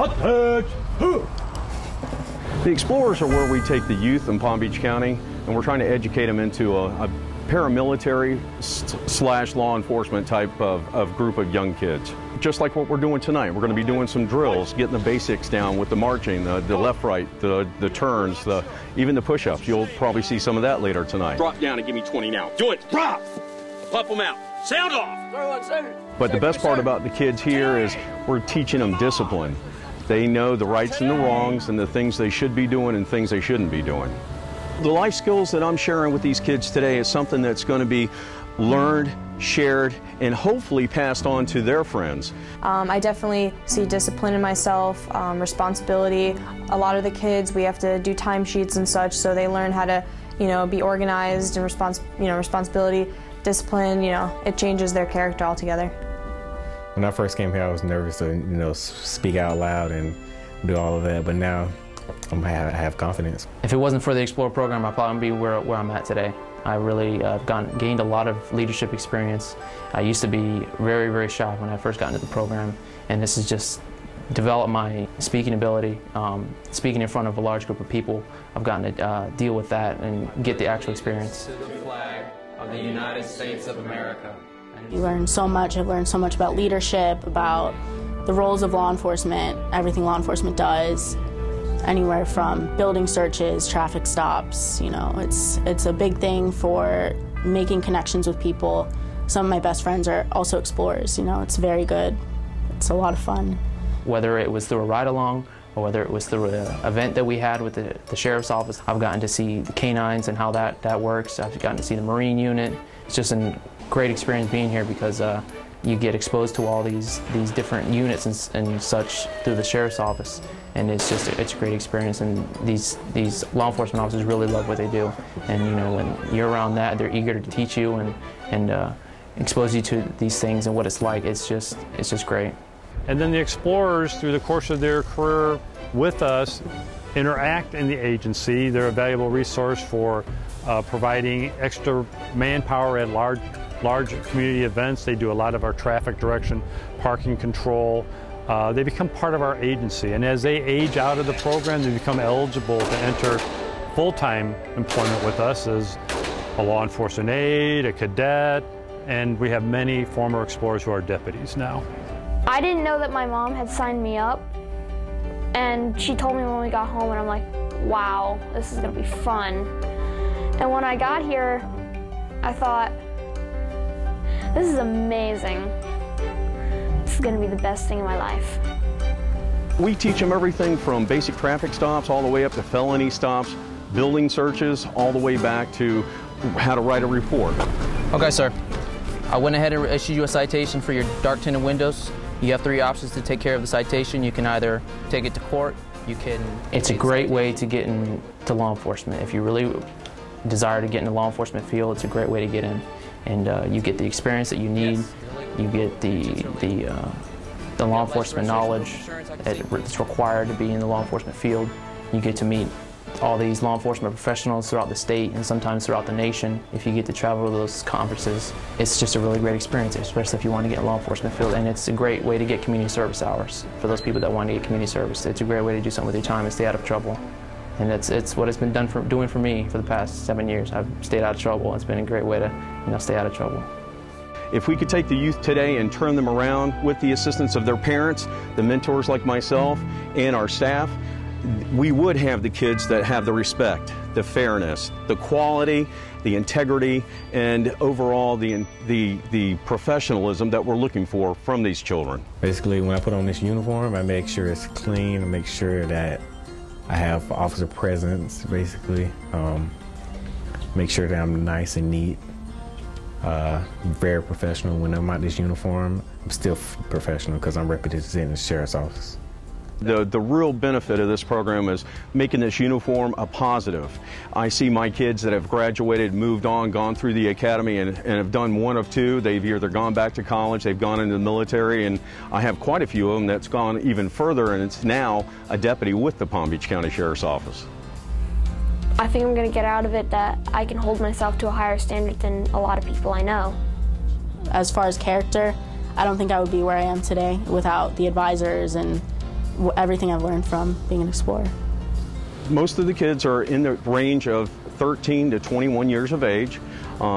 The Explorers are where we take the youth in Palm Beach County, and we're trying to educate them into a paramilitary / law enforcement type of group of young kids. Just like what we're doing tonight. We're going to be doing some drills, getting the basics down with the marching, the left, right, the turns, even the push-ups. You'll probably see some of that later tonight. Drop down and give me 20 now. Do it. Drop. Pump them out. Sound off. But the best part about the kids here is we're teaching them discipline. They know the rights and the wrongs and the things they should be doing and things they shouldn't be doing. The life skills that I'm sharing with these kids today is something that's going to be learned, shared, and hopefully passed on to their friends. I definitely see discipline in myself, responsibility. A lot of the kids, we have to do timesheets and such, so they learn how to, be organized and responsibility, discipline. It changes their character altogether. When I first came here, I was nervous to, speak out loud and do all of that, but now I have confidence. If it wasn't for the Explorer program, I'd probably be where I'm at today. I really gained a lot of leadership experience. I used to be very, very shy when I first got into the program, and this has just developed my speaking ability. Speaking in front of a large group of people, I've gotten to deal with that and get the actual experience. To the flag of the United States of America. You learn so much. I've learned so much about leadership, about the roles of law enforcement, everything law enforcement does. Anywhere from building searches, traffic stops, it's a big thing for making connections with people. Some of my best friends are also explorers, it's very good. It's a lot of fun. Whether it was through a ride-along or whether it was through an event that we had with the Sheriff's Office, I've gotten to see the canines and how that works. I've gotten to see the Marine unit. It's just a great experience being here because you get exposed to all these different units and such through the Sheriff's Office. And it's a great experience, and these law enforcement officers really love what they do. And when you're around that, they're eager to teach you and expose you to these things and what it's like. It's just great. And then the Explorers, through the course of their career with us, interact in the agency. They're a valuable resource for providing extra manpower at large community events. They do a lot of our traffic direction, parking control. They become part of our agency, and as they age out of the program, they become eligible to enter full-time employment with us as a law enforcement aide, a cadet, and we have many former Explorers who are deputies now. I didn't know that my mom had signed me up, and she told me when we got home, and I'm like, wow, this is going to be fun. And when I got here, I thought, this is amazing. This is going to be the best thing in my life. We teach them everything from basic traffic stops all the way up to felony stops, building searches, all the way back to how to write a report. Okay, sir. I went ahead and issued you a citation for your dark tinted windows. You have 3 options to take care of the citation. You can either take it to court, It's a great way to get into law enforcement. If you really desire to get in the law enforcement field, it's a great way to get in. And you get the experience that you need. You get the law enforcement knowledge that's required to be in the law enforcement field. You get to meet all these law enforcement professionals throughout the state and sometimes throughout the nation. If you get to travel to those conferences, it's just a really great experience, especially if you want to get in the law enforcement field. And it's a great way to get community service hours for those people that want to get community service. It's a great way to do something with your time and stay out of trouble. And it's what it's been doing for me for the past 7 years. I've stayed out of trouble. It's been a great way to stay out of trouble. If we could take the youth today and turn them around with the assistance of their parents, the mentors like myself, and our staff, we would have the kids that have the respect, the fairness, the quality, the integrity, and overall the professionalism that we're looking for from these children. Basically, when I put on this uniform, I make sure it's clean, I make sure that I have officer presence, basically. Make sure that I'm nice and neat. Very professional. When I'm out this uniform, I'm still professional because I'm representing the Sheriff's Office. The real benefit of this program is making this uniform a positive. I see my kids that have graduated, moved on, gone through the academy and have done one of two. They've either gone back to college, they've gone into the military, and I have quite a few of them that's gone even further, and it's now a deputy with the Palm Beach County Sheriff's Office. I think I'm going to get out of it that I can hold myself to a higher standard than a lot of people I know. As far as character, I don't think I would be where I am today without the advisors and everything I've learned from being an explorer. Most of the kids are in the range of 13 to 21 years of age.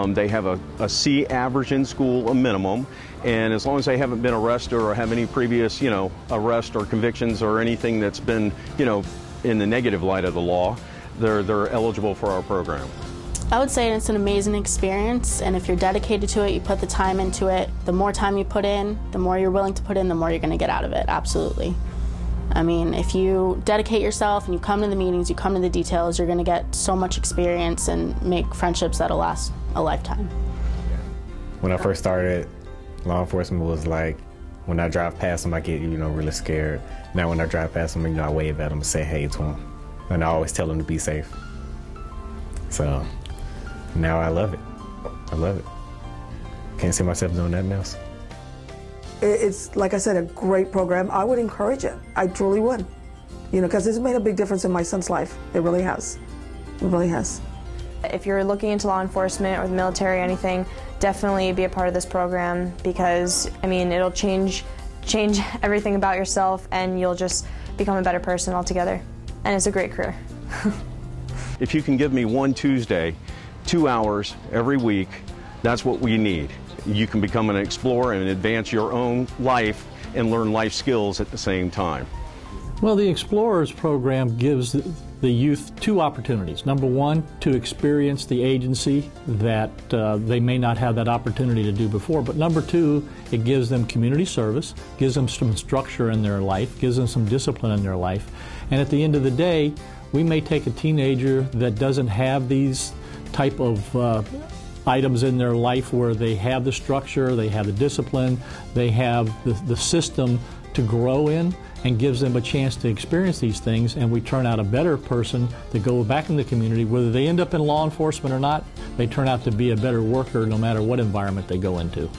They have a C average in school, a minimum, and as long as they haven't been arrested or have any previous, arrest or convictions or anything that's been, in the negative light of the law, they're eligible for our program. I would say it's an amazing experience, and if you're dedicated to it, you put the time into it, the more time you put in, the more you're willing to put in, the more you're going to get out of it, absolutely. I mean, if you dedicate yourself and you come to the meetings, you come to the details, you're going to get so much experience and make friendships that'll last a lifetime. When I first started, law enforcement was like, when I drive past them, I get, really scared. Now when I drive past them, I wave at them and say hey to them. And I always tell them to be safe. So now I love it. I love it. Can't see myself doing nothing else. It's, like I said, a great program. I would encourage it. I truly would. Because it's made a big difference in my son's life. It really has. It really has. If you're looking into law enforcement or the military or anything, definitely be a part of this program because, it'll change everything about yourself and you'll just become a better person altogether. And it's a great career. If you can give me one Tuesday, 2 hours every week, that's what we need. You can become an explorer and advance your own life and learn life skills at the same time. Well, the Explorers program gives the youth two opportunities. Number one, to experience the agency that they may not have that opportunity to do before. But number two, it gives them community service, gives them some structure in their life, gives them some discipline in their life. And at the end of the day, we may take a teenager that doesn't have these type of items in their life where they have the structure, they have the discipline, they have the system to grow in, and gives them a chance to experience these things, and we turn out a better person to go back in the community. Whether they end up in law enforcement or not, they turn out to be a better worker no matter what environment they go into.